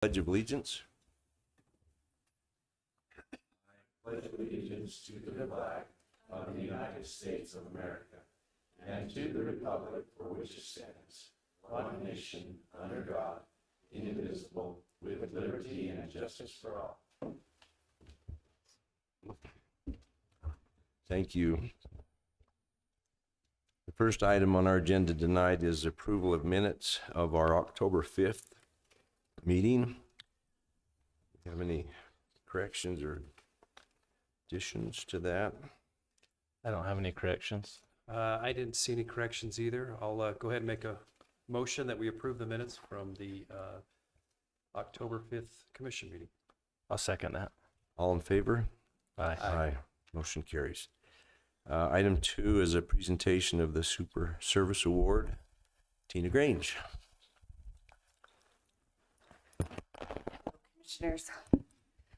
Pledge of Allegiance. Pledge allegiance to the flag of the United States of America and to the republic for which it stands, one nation, under God, indivisible, with liberty and justice for all. Thank you. The first item on our agenda tonight is approval of minutes of our October 5th meeting. Do you have any corrections or additions to that? I don't have any corrections. I didn't see any corrections either. I'll go ahead and make a motion that we approve the minutes from the October 5th commission meeting. I'll second that. All in favor? Aye. Aye. Motion carries. Item 2 is a presentation of the Super Service Award. Tina Grange. Commissioners,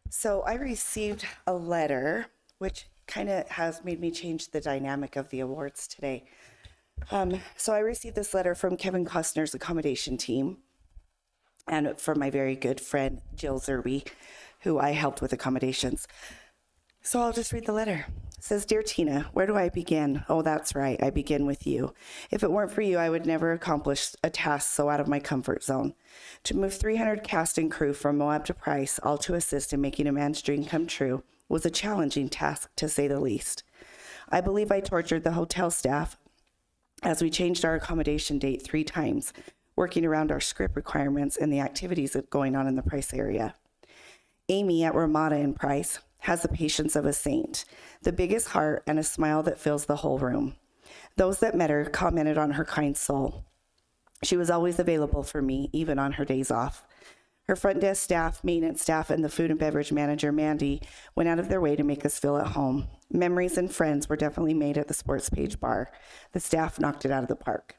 so I received a letter which kind of has made me change the dynamic of the awards today. So I received this letter from Kevin Costner's accommodation team and from my very good friend Jill Zerby, who I helped with accommodations. So I'll just read the letter. It says, "Dear Tina, where do I begin? Oh, that's right. I begin with you. If it weren't for you, I would never accomplish a task so out of my comfort zone. To move 300 cast and crew from Moab to Price, all to assist in making a man's dream come true, was a challenging task, to say the least. I believe I tortured the hotel staff as we changed our accommodation date 3 times, working around our script requirements and the activities going on in the Price area. Amy at Ramada in Price has the patience of a saint, the biggest heart, and a smile that fills the whole room. Those that met her commented on her kind soul. She was always available for me, even on her days off. Her front desk staff, maintenance staff, and the food and beverage manager, Mandy, went out of their way to make us feel at home. Memories and friends were definitely made at the Sports Page Bar. The staff knocked it out of the park.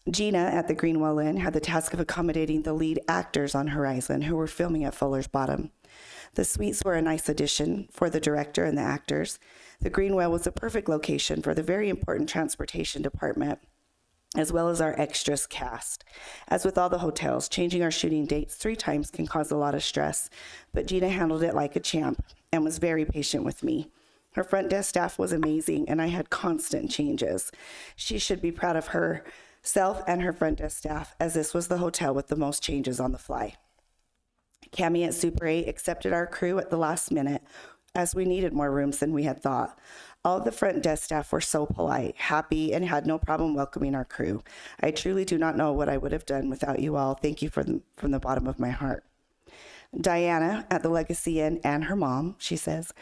Gina at the Greenwell Inn had the task of accommodating the lead actors on Horizon who were filming at Fuller's Bottom. The suites were a nice addition for the director and the actors. The Greenwell was a perfect location for the very important transportation department, as well as our extras cast. As with all the hotels, changing our shooting dates 3 times can cause a lot of stress, but Gina handled it like a champ and was very patient with me. Her front desk staff was amazing, and I had constant changes. She should be proud of herself and her front desk staff, as this was the hotel with the most changes on the fly. Cammie at Super 8 accepted our crew at the last minute, as we needed more rooms than we had thought. All of the front desk staff were so polite, happy, and had no problem welcoming our crew. I truly do not know what I would have done without you all. Thank you from the bottom of my heart. Diana at the Legacy Inn and her mom, she says,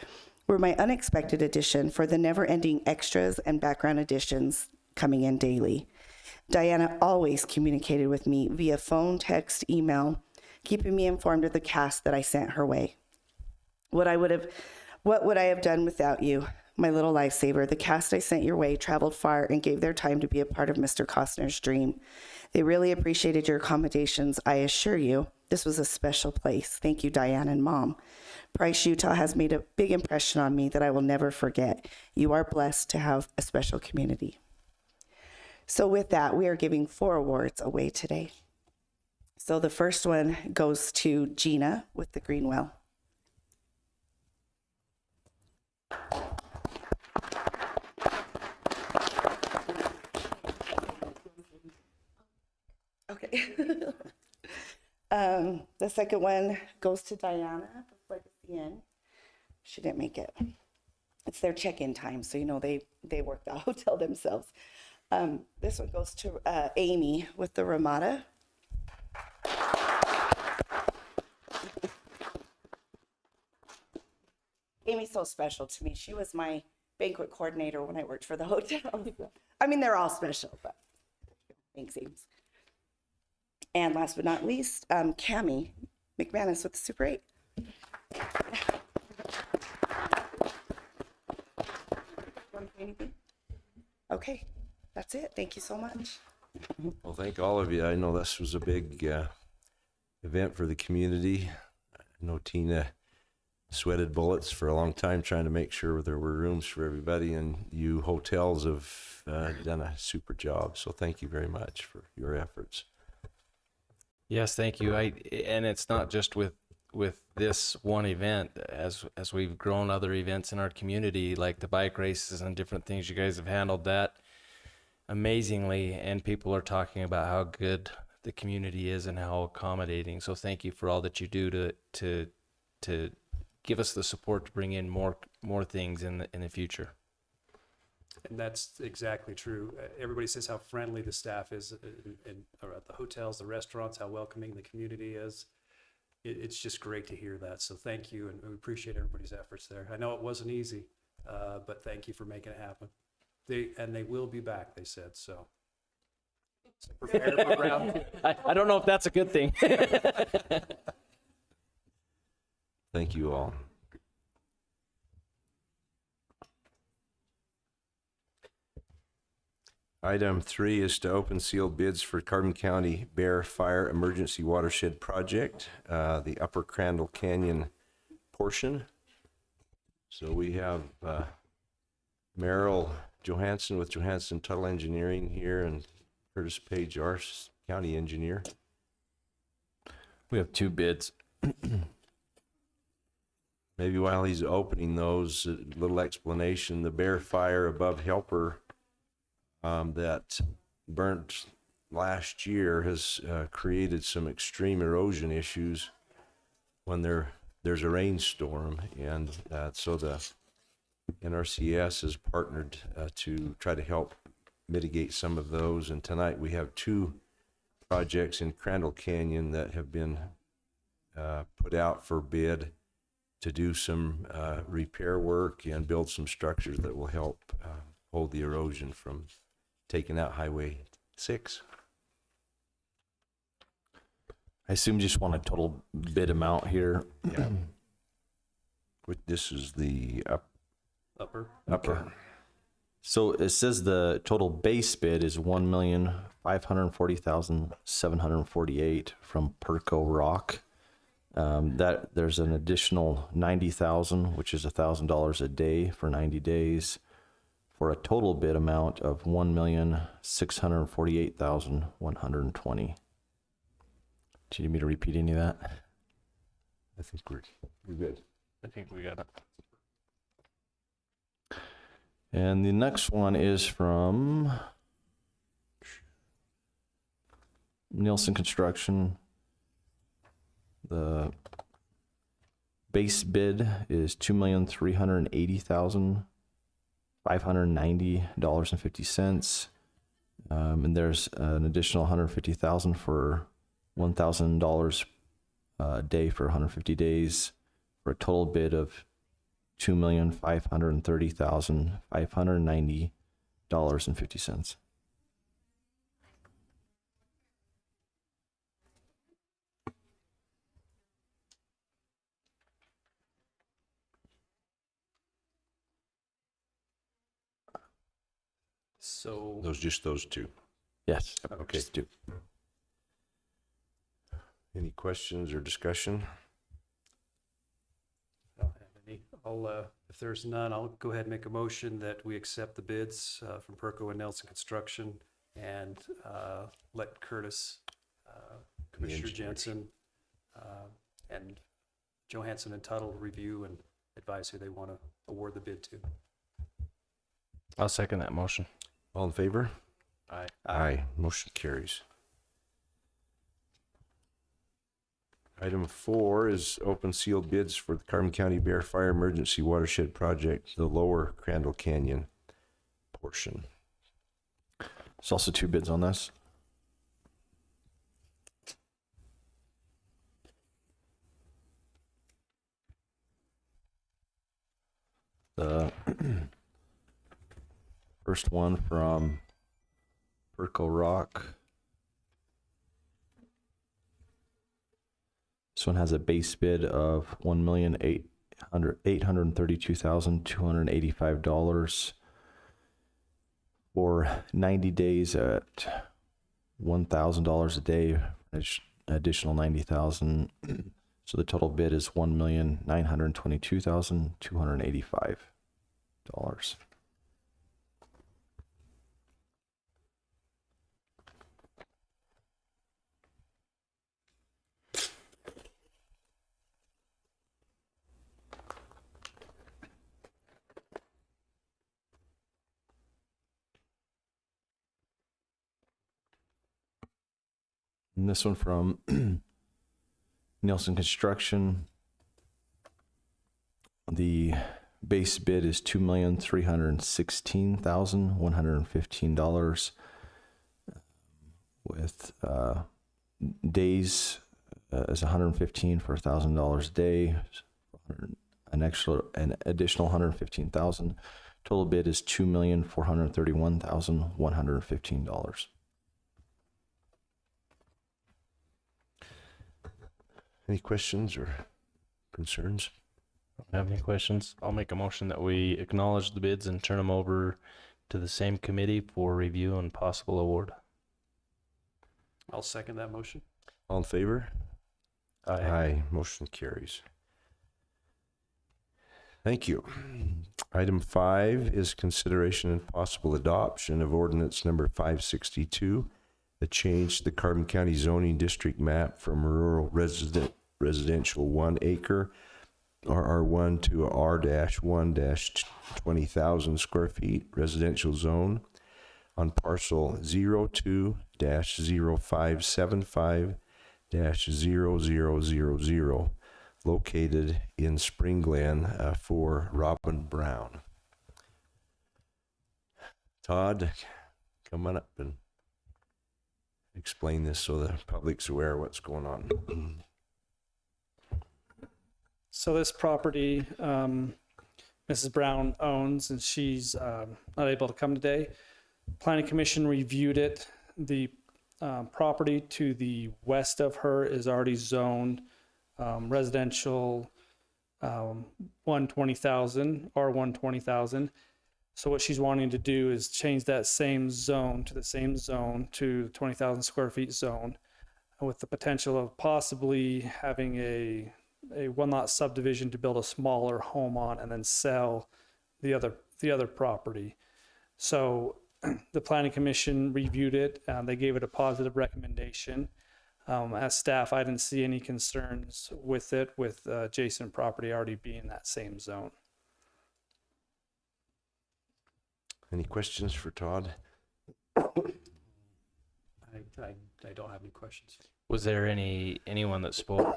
were my unexpected addition for the never-ending extras and background additions coming in daily. Diana always communicated with me via phone, text, email, keeping me informed of the cast that I sent her way. What would I have done without you? My little lifesaver. The cast I sent your way traveled far and gave their time to be a part of Mr. Costner's dream. They really appreciated your accommodations. I assure you, this was a special place. Thank you, Diane and Mom. Price, Utah has made a big impression on me that I will never forget. You are blessed to have a special community." So with that, we are giving 4 awards away today. So the first one goes to Gina with the Greenwell. Okay. The second one goes to Diana, like at the end. She didn't make it. It's their check-in time, so you know they work the hotel themselves. This one goes to Amy with the Ramada. Amy's so special to me. She was my banquet coordinator when I worked for the hotel. I mean, they're all special, but thanks, Amy. And last but not least, Cammie McManus with the Super 8. Anything? Okay, that's it. Thank you so much. Well, thank all of you. I know this was a big event for the community. I know Tina sweated bullets for a long time trying to make sure there were rooms for everybody, and you hotels have done a super job. So thank you very much for your efforts. Yes, thank you. And it's not just with this one event. As we've grown other events in our community, like the bike races and different things, you guys have handled that amazingly, and people are talking about how good the community is and how accommodating. So thank you for all that you do to give us the support to bring in more things in the future. And that's exactly true. Everybody says how friendly the staff is or at the hotels, the restaurants, how welcoming the community is. It's just great to hear that. So thank you, and we appreciate everybody's efforts there. I know it wasn't easy, but thank you for making it happen. They will be back, they said, so prepare for round two. I don't know if that's a good thing. Thank you all. Item 3 is to open sealed bids for Carbon County Bear Fire Emergency Watershed Project, the Upper Crandall Canyon portion. So we have Merrill Johansson with Johansson Tuttle Engineering here, and Curtis Page, our county engineer. We have 2 bids. Maybe while he's opening those, a little explanation. The Bear Fire above Helper that burnt last year has created some extreme erosion issues when there's a rainstorm, and so the NRCS has partnered to try to help mitigate some of those. And tonight we have 2 projects in Crandall Canyon that have been put out for bid to do some repair work and build some structures that will help hold the erosion from taking out Highway 6. I assume you just want a total bid amount here. Yeah. This is the Upper. upper. So it says the total base bid is $1,540,748 from Perco Rock. That there's an additional $90,000, which is $1,000 a day for 90 days, for a total bid amount of $1,648,120. Do you need me to repeat any of that? I think we're good. I think we got it. And the next one is from Nielsen Construction. The base bid is $2,380,590.50. And there's an additional $150,000 for $1,000 a day for 150 days, for a total bid of $2,530,590.50. So Just those 2. Yes. Okay. Just do. Any questions or discussion? I don't have any. If there's none, I'll go ahead and make a motion that we accept the bids from Perco and Nelson Construction, and let Curtis, Commissioner engineer. Jensen, and Johansson and Tuttle review and advise who they want to award the bid to. I'll second that motion. All in favor? Aye. Aye. Motion carries. Item 4 is open sealed bids for the Carbon County Bear Fire Emergency Watershed Project, the lower Crandall Canyon portion. There's also 2 bids on this. The first one from Perco Rock. This one has a base bid of $1,832,285 for 90 days at $1,000 a day, additional $90,000. So the total bid is $1,922,285. And this one from Nelson Construction. The base bid is $2,316,115 with days is 115 for $1,000 a day, an additional 115,000. Total bid is $2,431,115. Any questions or concerns? Don't have any questions? I'll make a motion that we acknowledge the bids and turn them over to the same committee for review and possible award. I'll second that motion. All in favor? Aye. Motion carries. Thank you. Item 5 is consideration and possible adoption of ordinance number 562, a change to the Carbon County zoning district map from rural residential 1 acre RR1 to R-1-20,000 square feet residential zone on parcel 02-0575-0000 located in Spring Glen for Robyn Brown. Todd, come on up and explain this so the public's aware of what's going on. So this property, Mrs. Brown owns, and she's not able to come today. Planning Commission reviewed it. The property to the west of her is already zoned residential 120,000 or 120,000. So what she's wanting to do is change that same zone to the 20,000 square feet zone, with the potential of possibly having a one lot subdivision to build a smaller home on and then sell the other property. So the Planning Commission reviewed it. They gave it a positive recommendation. As staff, I didn't see any concerns with it, with adjacent property already being that same zone. Any questions for Todd? I don't have any questions. Was there anyone that spoke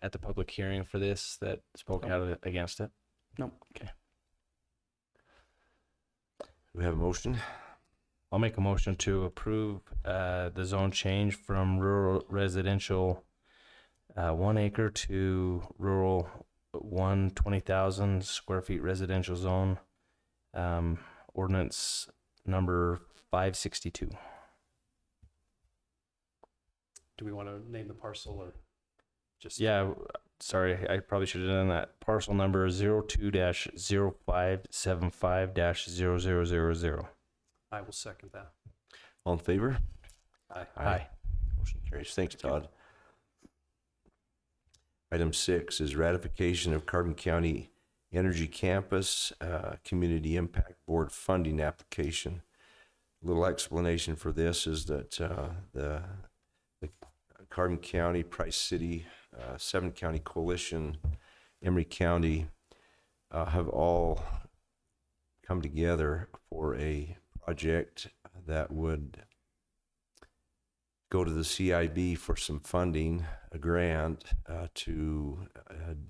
at the public hearing for this that spoke out against it? No. Okay. Do we have a motion? I'll make a motion to approve the zone change from rural residential 1 acre to rural 120,000 square feet residential zone. Ordinance number 562. Do we want to name the parcel or just? Yeah, sorry, I probably should have done that. Parcel number 02-0575-0000. I will second that. All in favor? Aye. Aye. Motion carries. Thanks, Todd. Item 6 is ratification of Carbon County Energy Campus Community Impact Board funding application. A little explanation for this is that the Carbon County, Price City, 7-county coalition, Emery County have all come together for a project that would go to the CIB for some funding, a grant to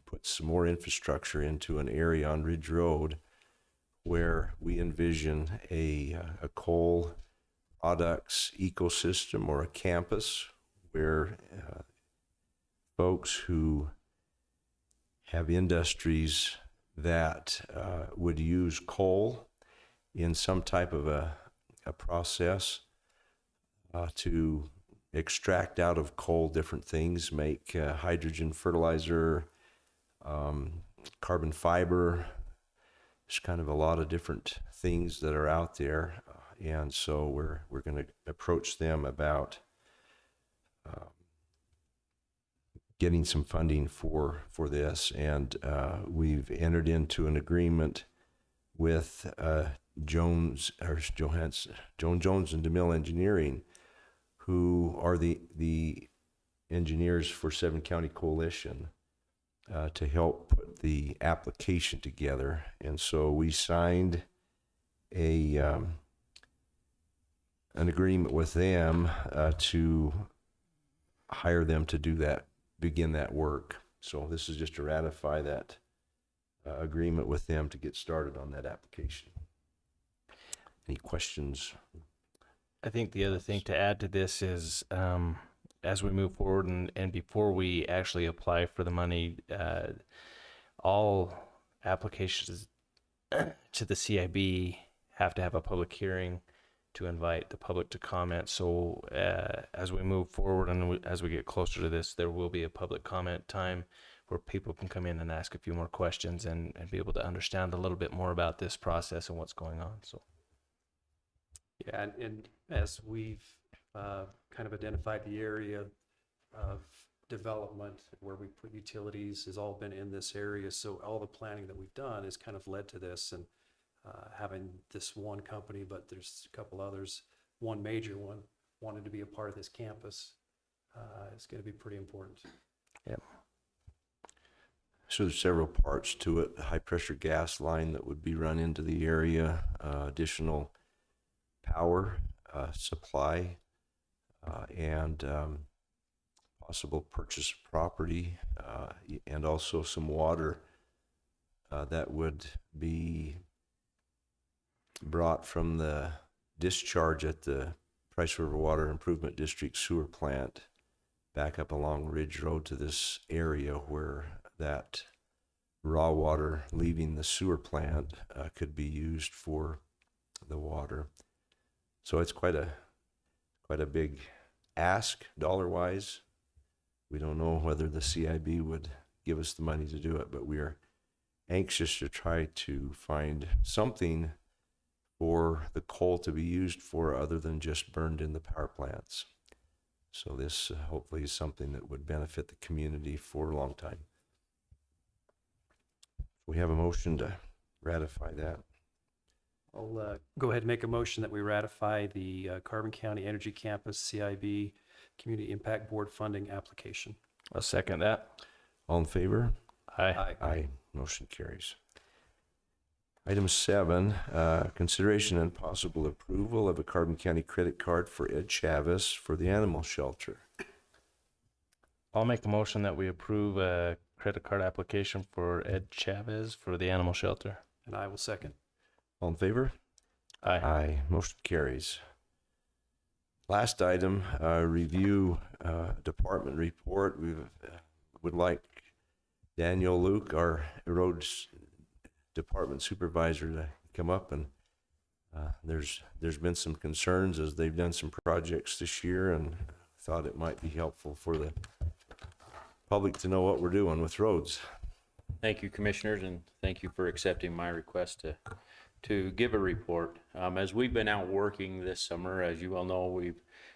put some more infrastructure into an area on Ridge Road where we envision a coal products ecosystem or a campus where folks who have industries that would use coal in some type of a process to extract out of coal different things, make hydrogen fertilizer, carbon fiber. There's kind of a lot of different things that are out there, and so we're going to approach them about getting some funding for this, and we've entered into an agreement with Joan Jones and DeMille Engineering, who are the engineers for 7-county coalition, to help put the application together. And so we signed an agreement with them to hire them to do that, begin that work. So this is just to ratify that agreement with them to get started on that application. Any questions? I think the other thing to add to this is, as we move forward and before we actually apply for the money, all applications to the CIB have to have a public hearing to invite the public to comment. So as we move forward and as we get closer to this, there will be a public comment time where people can come in and ask a few more questions and be able to understand a little bit more about this process and what's going on. So. Yeah, and as we've kind of identified the area of development where we put utilities has all been in this area. So all the planning that we've done has kind of led to this, and having this one company, but there's a couple others, one major one wanted to be a part of this campus is going to be pretty important. Yep. So there's several parts to it. A high pressure gas line that would be run into the area, additional power supply, and possible purchase of property, and also some water that would be brought from the discharge at the Price River Water Improvement District sewer plant back up along Ridge Road to this area where that raw water leaving the sewer plant could be used for the water. So it's quite a big ask dollar-wise. We don't know whether the CIB would give us the money to do it, but we are anxious to try to find something for the coal to be used for other than just burned in the power plants. So this hopefully is something that would benefit the community for a long time. We have a motion to ratify that. I'll go ahead and make a motion that we ratify the Carbon County Energy Campus CIB Community Impact Board funding application. I'll second that. All in favor? Aye. Aye. Motion carries. Item 7, consideration and possible approval of a Carbon County credit card for Ed Chavez for the animal shelter. I'll make a motion that we approve a credit card application for Ed Chavez for the animal shelter. And I will second. All in favor? Aye. Aye. Motion carries. Last item, review department report. We would like Daniel Luke, our roads department supervisor, to come up, and there's been some concerns as they've done some projects this year, and thought it might be helpful for the public to know what we're doing with roads. Thank you, commissioners, and thank you for accepting my request to give a report. As we've been out working this summer, as you all know,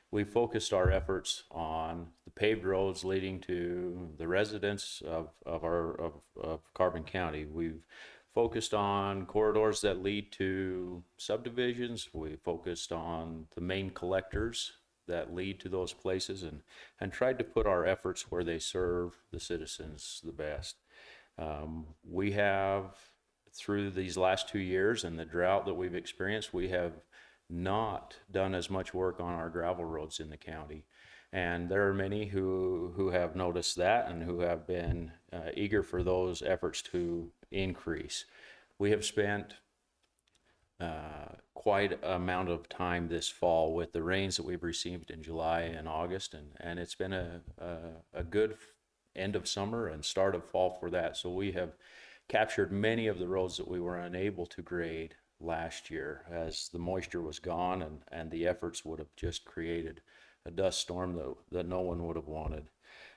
we've focused our efforts on the paved roads leading to the residents of Carbon County. We've focused on corridors that lead to subdivisions. We focused on the main collectors that lead to those places, and tried to put our efforts where they serve the citizens the best. We have, through these last 2 years and the drought that we've experienced, we have not done as much work on our gravel roads in the county. And there are many who have noticed that and who have been eager for those efforts to increase. We have spent quite an amount of time this fall with the rains that we've received in July and August, and it's been a good end of summer and start of fall for that. So we have captured many of the roads that we were unable to grade last year as the moisture was gone, and the efforts would have just created a dust storm that no one would have wanted.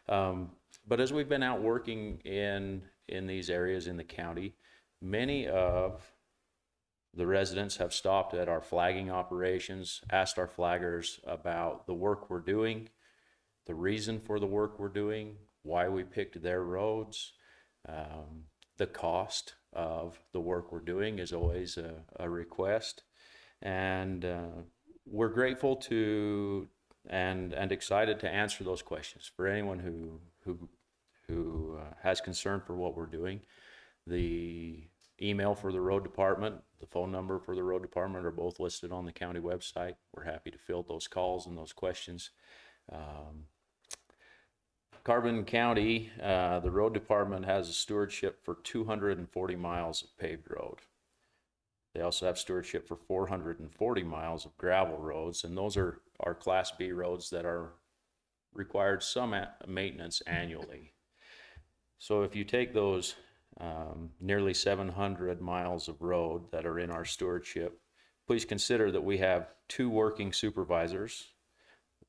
But as we've been out working in these areas in the county, many of the residents have stopped at our flagging operations, asked our flaggers about the work we're doing, the reason for the work we're doing, why we picked their roads. The cost of the work we're doing is always a request, and we're grateful to and excited to answer those questions for anyone who has concern for what we're doing. The email for the road department, the phone number for the road department are both listed on the county website. We're happy to field those calls and those questions. Carbon County, the road department has a stewardship for 240 miles of paved road. They also have stewardship for 440 miles of gravel roads, and those are Class B roads that are required some maintenance annually. So if you take those nearly 700 miles of road that are in our stewardship, please consider that we have 2 working supervisors,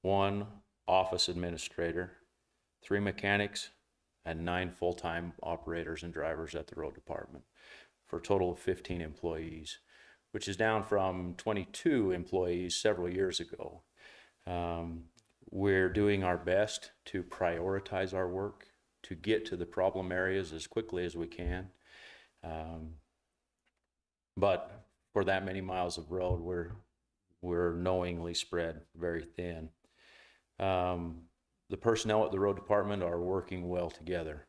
1 office administrator, 3 mechanics, and 9 full-time operators and drivers at the road department, for a total of 15 employees, which is down from 22 employees several years ago. We're doing our best to prioritize our work, to get to the problem areas as quickly as we can. But for that many miles of road, we're knowingly spread very thin. The personnel at the road department are working well together.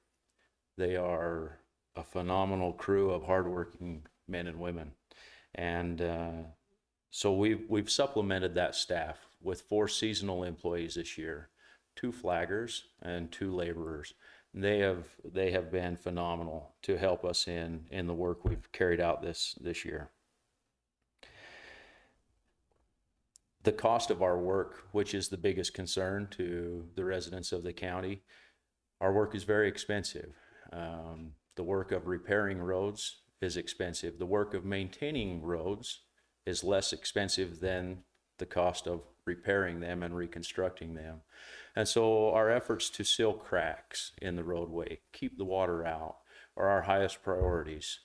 They are a phenomenal crew of hardworking men and women. And so we've supplemented that staff with 4 seasonal employees this year, 2 flaggers and 2 laborers. They have been phenomenal to help us in the work we've carried out this year. The cost of our work, which is the biggest concern to the residents of the county, our work is very expensive. The work of repairing roads is expensive. The work of maintaining roads is less expensive than the cost of repairing them and reconstructing them. And so our efforts to seal cracks in the roadway, keep the water out, are our highest priorities.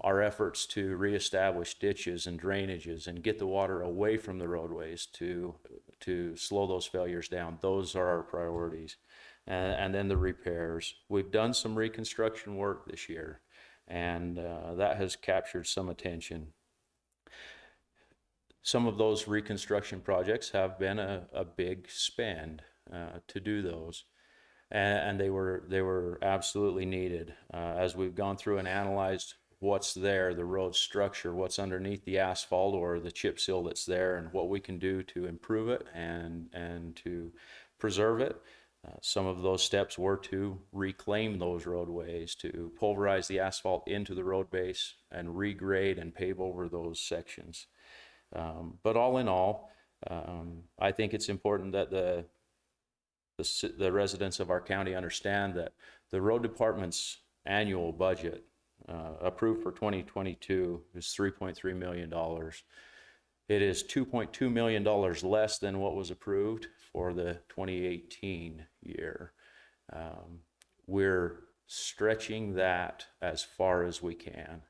Our efforts to reestablish ditches and drainages and get the water away from the roadways to slow those failures down, those are our priorities. And then the repairs. We've done some reconstruction work this year, and that has captured some attention. Some of those reconstruction projects have been a big spend to do those, and they were absolutely needed. As we've gone through and analyzed what's there, the road structure, what's underneath the asphalt or the chip seal that's there, and what we can do to improve it and to preserve it. Some of those steps were to reclaim those roadways, to pulverize the asphalt into the road base and regrade and pave over those sections. But all in all, I think it's important that the residents of our county understand that the road department's annual budget approved for 2022 is $3.3 million. It is $2.2 million less than what was approved for the 2018 year. We're stretching that as far as we can.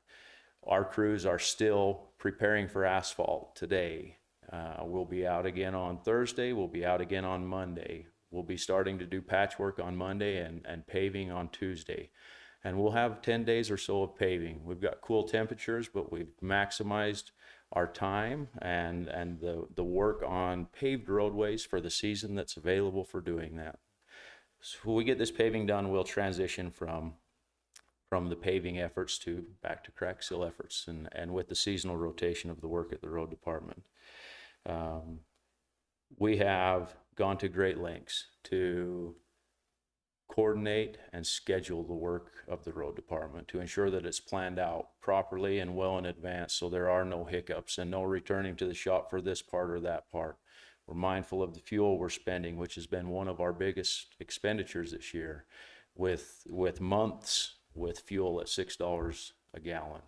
Our crews are still preparing for asphalt today. We'll be out again on Thursday. We'll be out again on Monday. We'll be starting to do patchwork on Monday and paving on Tuesday. And we'll have 10 days or so of paving. We've got cool temperatures, but we've maximized our time and the work on paved roadways for the season that's available for doing that. So when we get this paving done, we'll transition from the paving efforts back to crack seal efforts and with the seasonal rotation of the work at the road department. We have gone to great lengths to coordinate and schedule the work of the road department to ensure that it's planned out properly and well in advance, so there are no hiccups and no returning to the shop for this part or that part. We're mindful of the fuel we're spending, which has been one of our biggest expenditures this year, with months with fuel at $6 a gallon.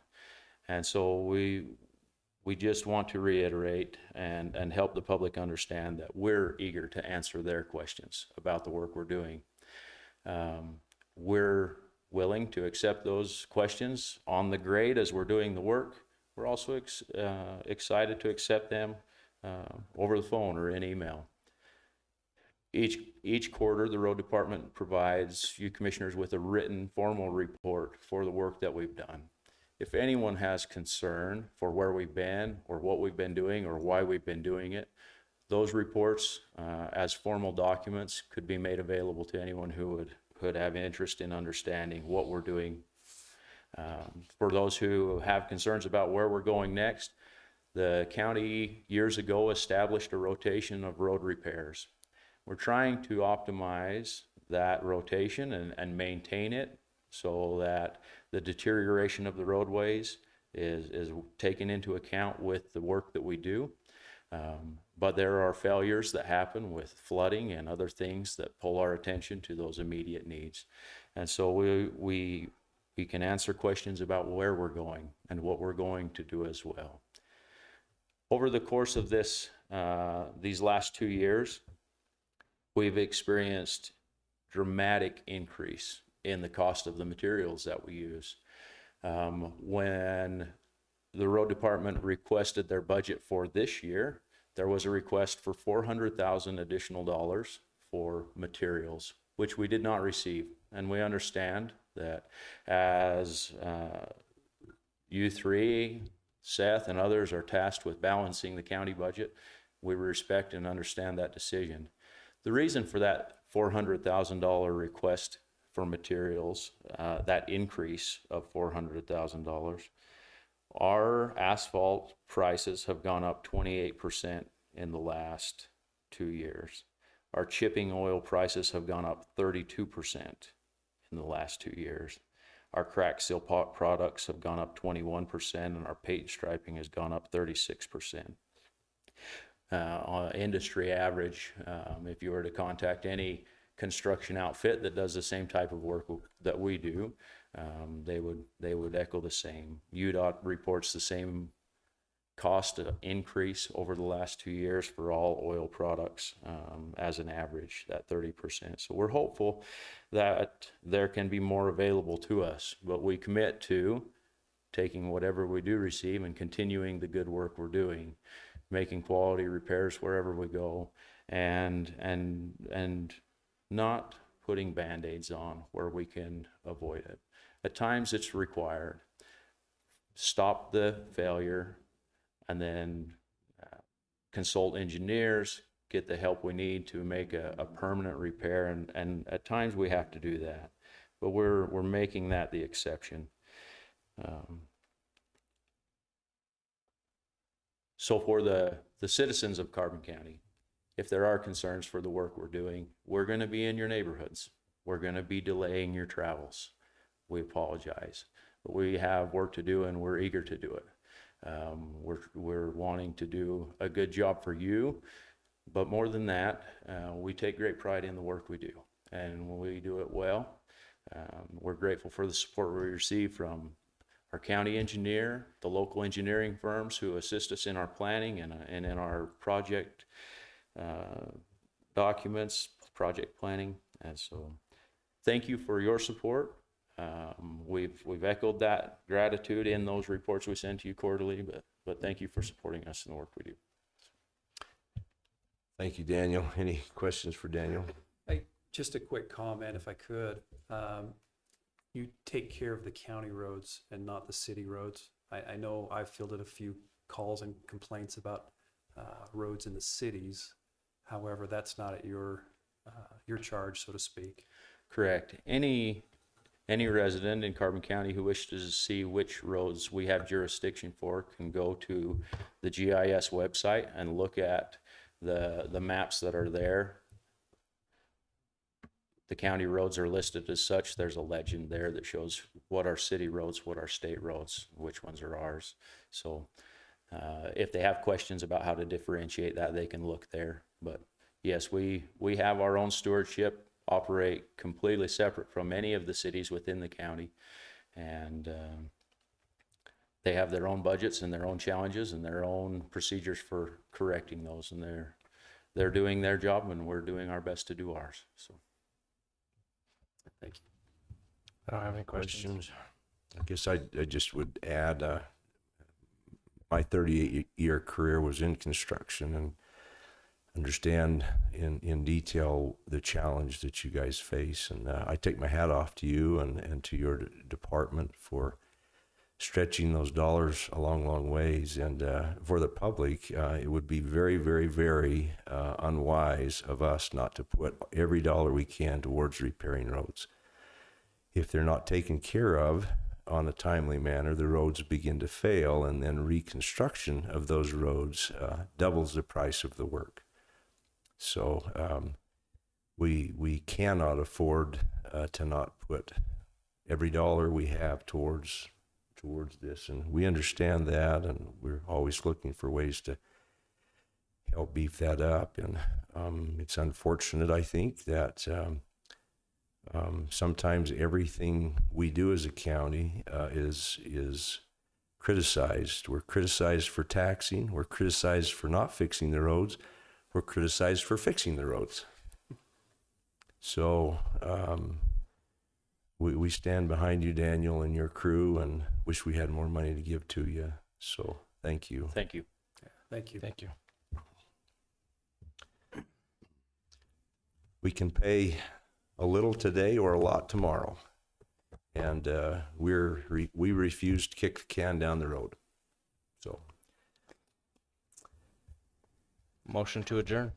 And so we just want to reiterate and help the public understand that we're eager to answer their questions about the work we're doing. We're willing to accept those questions on the grade as we're doing the work. We're also excited to accept them over the phone or in email. Each quarter, the road department provides you commissioners with a written formal report for the work that we've done. If anyone has concern for where we've been or what we've been doing or why we've been doing it, those reports as formal documents could be made available to anyone who would have interest in understanding what we're doing. For those who have concerns about where we're going next, the county years ago established a rotation of road repairs. We're trying to optimize that rotation and maintain it so that the deterioration of the roadways is taken into account with the work that we do. But there are failures that happen with flooding and other things that pull our attention to those immediate needs. And so we can answer questions about where we're going and what we're going to do as well. Over the course of these last 2 years, we've experienced dramatic increase in the cost of the materials that we use. When the road department requested their budget for this year, there was a request for $400,000 additional dollars for materials, which we did not receive. And we understand that as you three, Seth, and others are tasked with balancing the county budget, we respect and understand that decision. The reason for that $400,000 request for materials, that increase of $400,000, our asphalt prices have gone up 28% in the last 2 years. Our chipping oil prices have gone up 32% in the last 2 years. Our crack seal products have gone up 21%, and our paint striping has gone up 36%. On industry average, if you were to contact any construction outfit that does the same type of work that we do, they would echo the same. UDOT reports the same cost increase over the last 2 years for all oil products as an average, that 30%. So we're hopeful that there can be more available to us, but we commit to taking whatever we do receive and continuing the good work we're doing, making quality repairs wherever we go, and not putting Band-Aids on where we can avoid it. At times it's required. Stop the failure and then consult engineers, get the help we need to make a permanent repair, and at times we have to do that, but we're making that the exception. So for the citizens of Carbon County, if there are concerns for the work we're doing, we're going to be in your neighborhoods. We're going to be delaying your travels. We apologize, but we have work to do and we're eager to do it. We're wanting to do a good job for you, but more than that, we take great pride in the work we do, and when we do it well, we're grateful for the support we receive from our county engineer, the local engineering firms who assist us in our planning and in our project documents, project planning. And so thank you for your support. We've echoed that gratitude in those reports we send to you quarterly, but thank you for supporting us in the work we do. Thank you, Daniel. Any questions for Daniel? Just a quick comment, if I could. You take care of the county roads and not the city roads. I know I've fielded a few calls and complaints about roads in the cities. However, that's not at your charge, so to speak. Correct. Any resident in Carbon County who wishes to see which roads we have jurisdiction for can go to the GIS website and look at the maps that are there. The county roads are listed as such. There's a legend there that shows what are city roads, what are state roads, which ones are ours. So if they have questions about how to differentiate that, they can look there. But yes, we have our own stewardship, operate completely separate from any of the cities within the county, and they have their own budgets and their own challenges and their own procedures for correcting those, and they're doing their job, and we're doing our best to do ours. So Thank you. I don't have any questions. I guess I just would add, my 38-year career was in construction, and understand in detail the challenge that you guys face. And I take my hat off to you and to your department for stretching those dollars a long ways. And for the public, it would be very, very, very unwise of us not to put every dollar we can towards repairing roads. If they're not taken care of on a timely manner, the roads begin to fail, and then reconstruction of those roads doubles the price of the work. So we cannot afford to not put every dollar we have towards this, and we understand that, and we're always looking for ways to help beef that up. And it's unfortunate, I think, that sometimes everything we do as a county is criticized. We're criticized for taxing. We're criticized for not fixing the roads. We're criticized for fixing the roads. So we stand behind you, Daniel, and your crew, and wish we had more money to give to you. So thank you. Thank you. Thank you. Thank you. We can pay a little today or a lot tomorrow, and we refuse to kick the can down the road. So Motion to adjourn.